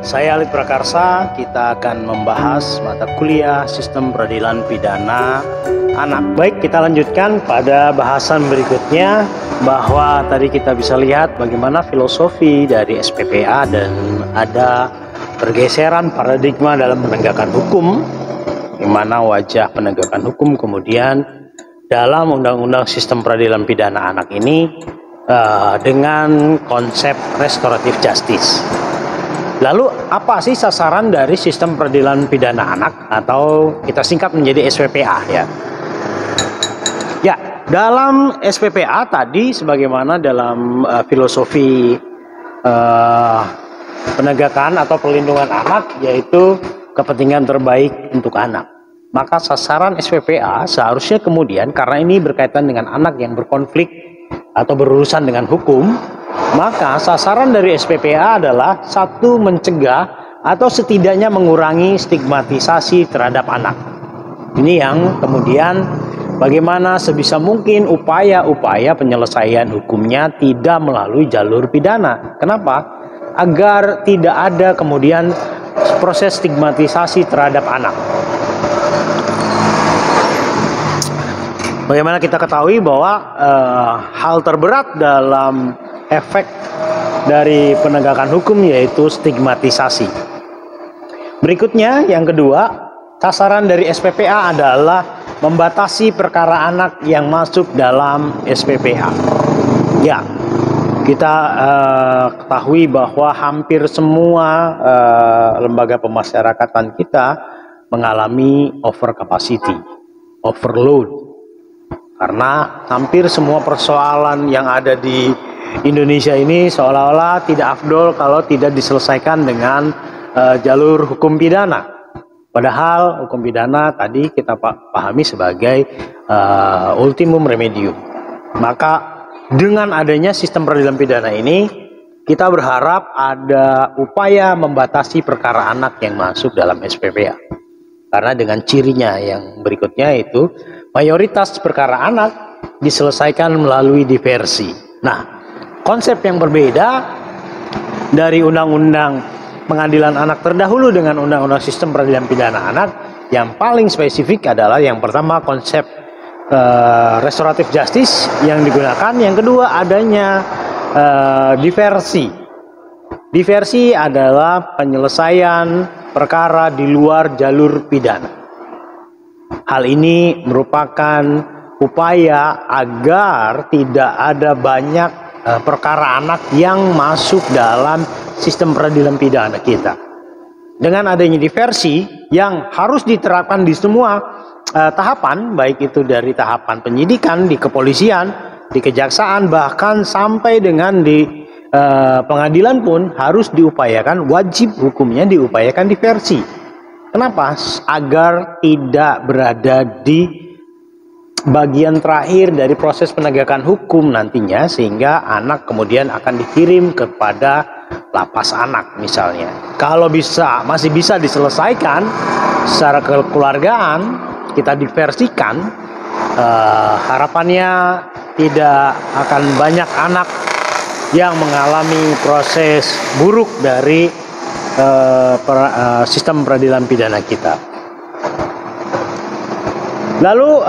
Saya Alit Prakarsa, kita akan membahas mata kuliah Sistem Peradilan Pidana Anak. Baik, kita lanjutkan pada bahasan berikutnya, bahwa tadi kita bisa lihat bagaimana filosofi dari SPPA dan ada pergeseran paradigma dalam penegakan hukum, di mana wajah penegakan hukum kemudian dalam Undang-Undang Sistem Peradilan Pidana Anak ini dengan konsep restoratif justice. Lalu apa sih sasaran dari sistem peradilan pidana anak, atau kita singkat menjadi SPPA ya? Ya, dalam SPPA tadi sebagaimana dalam filosofi penegakan atau perlindungan anak, yaitu kepentingan terbaik untuk anak. Maka sasaran SPPA seharusnya kemudian, karena ini berkaitan dengan anak yang berkonflik atau berurusan dengan hukum, maka sasaran dari SPPA adalah satu, mencegah atau setidaknya mengurangi stigmatisasi terhadap anak. Ini yang kemudian bagaimana sebisa mungkin upaya-upaya penyelesaian hukumnya tidak melalui jalur pidana. Kenapa? Agar tidak ada kemudian proses stigmatisasi terhadap anak. Bagaimana kita ketahui bahwa hal terberat dalam efek dari penegakan hukum yaitu stigmatisasi. Berikutnya, yang kedua, sasaran dari SPPA adalah membatasi perkara anak yang masuk dalam SPPA. Ya, kita ketahui bahwa hampir semua lembaga pemasyarakatan kita mengalami over capacity, overload. Karena hampir semua persoalan yang ada di Indonesia ini seolah-olah tidak afdol kalau tidak diselesaikan dengan jalur hukum pidana. Padahal hukum pidana tadi kita pahami sebagai ultimum remedium. Maka dengan adanya sistem peradilan pidana ini, kita berharap ada upaya membatasi perkara anak yang masuk dalam SPPA. Karena dengan cirinya yang berikutnya itu, mayoritas perkara anak diselesaikan melalui diversi. Nah, konsep yang berbeda dari Undang-Undang Pengadilan Anak terdahulu dengan Undang-Undang Sistem Peradilan Pidana Anak, yang paling spesifik adalah yang pertama konsep restoratif justice yang digunakan, yang kedua adanya diversi. Diversi adalah penyelesaian perkara di luar jalur pidana. Hal ini merupakan upaya agar tidak ada banyak perkara anak yang masuk dalam sistem peradilan pidana kita. Dengan adanya diversi yang harus diterapkan di semua tahapan, baik itu dari tahapan penyidikan, di kepolisian, di kejaksaan, bahkan sampai dengan di pengadilan pun harus diupayakan, wajib hukumnya diupayakan diversi. Kenapa? Agar tidak berada di bagian terakhir dari proses penegakan hukum nantinya, sehingga anak kemudian akan dikirim kepada lapas anak misalnya. Kalau masih bisa diselesaikan secara kekeluargaan, kita diversikan, harapannya tidak akan banyak anak yang mengalami proses buruk dari sistem peradilan pidana kita. Lalu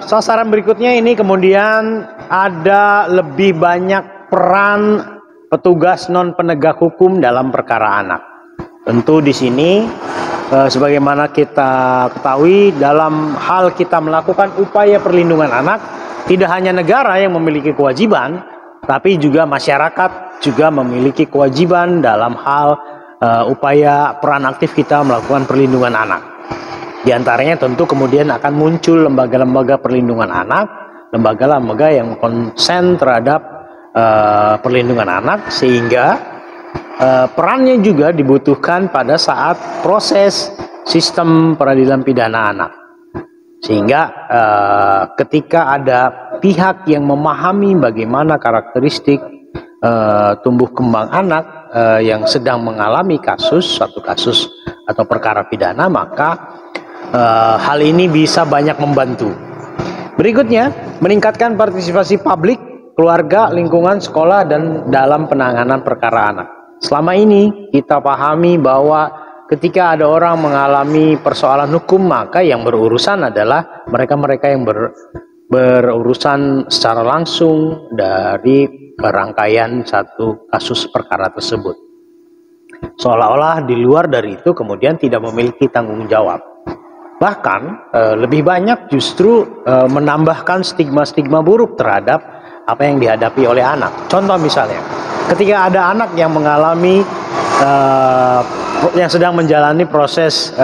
sasaran berikutnya ini kemudian ada lebih banyak peran petugas non penegak hukum dalam perkara anak. Tentu di sini sebagaimana kita ketahui, dalam hal kita melakukan upaya perlindungan anak, tidak hanya negara yang memiliki kewajiban, tapi juga masyarakat juga memiliki kewajiban dalam hal upaya peran aktif kita melakukan perlindungan anak. Di antaranya tentu kemudian akan muncul lembaga-lembaga perlindungan anak, lembaga-lembaga yang konsen terhadap perlindungan anak, sehingga perannya juga dibutuhkan pada saat proses sistem peradilan pidana anak. Sehingga ketika ada pihak yang memahami bagaimana karakteristik tumbuh kembang anak yang sedang mengalami satu kasus atau perkara pidana, maka hal ini bisa banyak membantu. Berikutnya, meningkatkan partisipasi publik, keluarga, lingkungan, sekolah, dan dalam penanganan perkara anak. Selama ini kita pahami bahwa ketika ada orang mengalami persoalan hukum, maka yang berurusan adalah mereka-mereka yang berurusan secara langsung dari rangkaian satu kasus perkara tersebut. Seolah-olah di luar dari itu kemudian tidak memiliki tanggung jawab. Bahkan lebih banyak justru menambahkan stigma-stigma buruk terhadap apa yang dihadapi oleh anak. Contoh misalnya, ketika ada anak yang mengalami yang sedang menjalani proses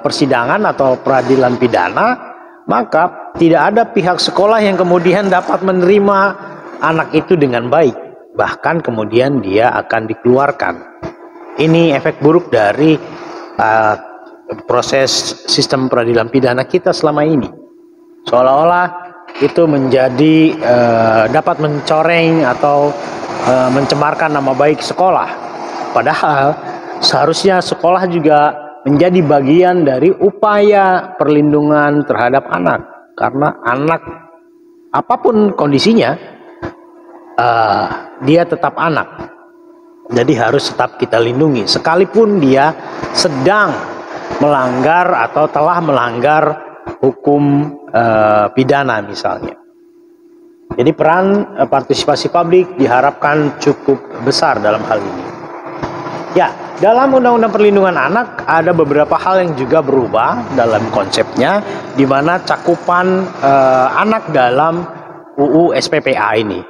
persidangan atau peradilan pidana, maka tidak ada pihak sekolah yang kemudian dapat menerima anak itu dengan baik. Bahkan kemudian dia akan dikeluarkan. Ini efek buruk dari proses sistem peradilan pidana kita selama ini. Seolah-olah itu menjadi dapat mencoreng atau mencemarkan nama baik sekolah. Padahal seharusnya sekolah juga menjadi bagian dari upaya perlindungan terhadap anak. Karena anak apapun kondisinya, dia tetap anak. Jadi harus tetap kita lindungi. Sekalipun dia sedang melanggar atau telah melanggar hukum pidana misalnya. Jadi peran partisipasi publik diharapkan cukup besar dalam hal ini. Ya, dalam Undang-Undang Perlindungan Anak ada beberapa hal yang juga berubah dalam konsepnya, di mana cakupan anak dalam UU SPPA ini.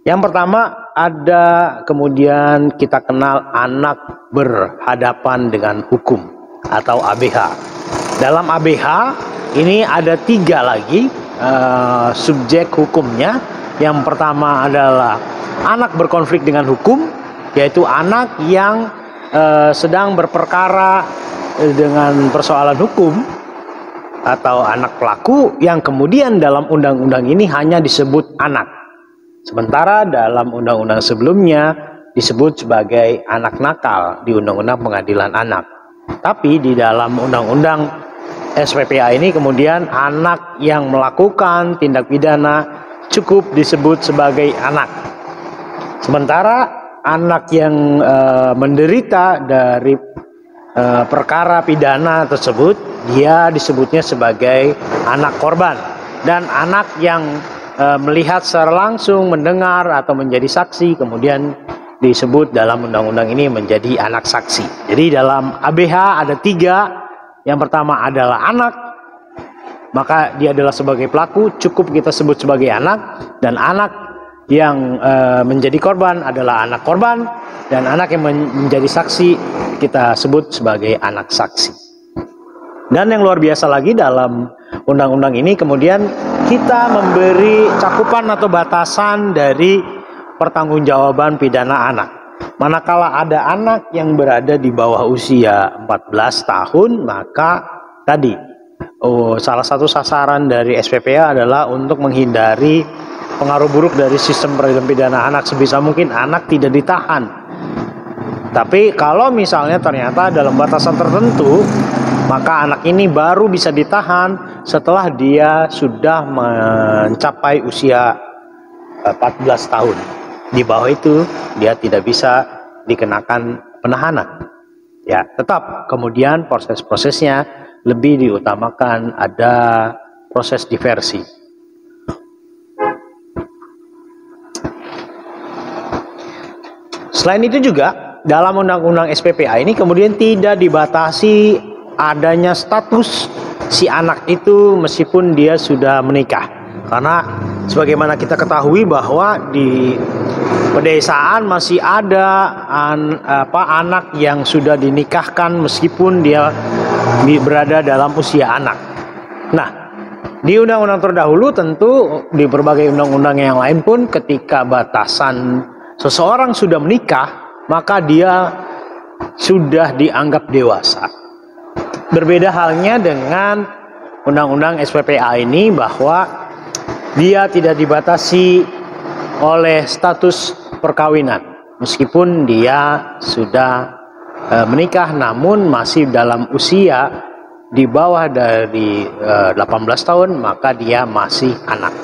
Yang pertama ada kemudian kita kenal anak berhadapan dengan hukum atau ABH. Dalam ABH ini ada 3 lagi subjek hukumnya. Yang pertama adalah anak berkonflik dengan hukum, yaitu anak yang sedang berperkara dengan persoalan hukum atau anak pelaku yang kemudian dalam undang-undang ini hanya disebut anak. Sementara dalam undang-undang sebelumnya disebut sebagai anak nakal di Undang-Undang Pengadilan Anak. Tapi di dalam Undang-Undang SPPA ini kemudian anak yang melakukan tindak pidana cukup disebut sebagai anak. Sementara anak yang menderita dari perkara pidana tersebut, dia disebutnya sebagai anak korban. Dan anak yang melihat secara langsung, mendengar atau menjadi saksi, kemudian disebut dalam undang-undang ini menjadi anak saksi. Jadi dalam ABH ada 3. Yang pertama adalah anak, maka dia adalah sebagai pelaku, cukup kita sebut sebagai anak. Dan anak yang menjadi korban adalah anak korban, dan anak yang menjadi saksi kita sebut sebagai anak saksi. Dan yang luar biasa lagi dalam undang-undang ini kemudian kita memberi cakupan atau batasan dari pertanggungjawaban pidana anak. Manakala ada anak yang berada di bawah usia 14 tahun, maka tadi salah satu sasaran dari SPPA adalah untuk menghindari pengaruh buruk dari sistem peradilan pidana anak. Sebisa mungkin anak tidak ditahan. Tapi kalau misalnya ternyata dalam batasan tertentu, maka anak ini baru bisa ditahan setelah dia sudah mencapai usia 14 tahun. Di bawah itu dia tidak bisa dikenakan penahanan. Ya, tetap kemudian proses-prosesnya lebih diutamakan ada proses diversi. Selain itu juga dalam undang-undang SPPA ini kemudian tidak dibatasi adanya status si anak itu meskipun dia sudah menikah. Karena sebagaimana kita ketahui bahwa di pedesaan masih ada anak yang sudah dinikahkan meskipun dia berada dalam usia anak. Nah, di undang-undang terdahulu tentu di berbagai undang-undang yang lain pun ketika batasan seseorang sudah menikah, maka dia sudah dianggap dewasa. Berbeda halnya dengan undang-undang SPPA ini bahwa dia tidak dibatasi oleh status perkawinan. Meskipun dia sudah menikah namun masih dalam usia di bawah dari 18 tahun, maka dia masih anak.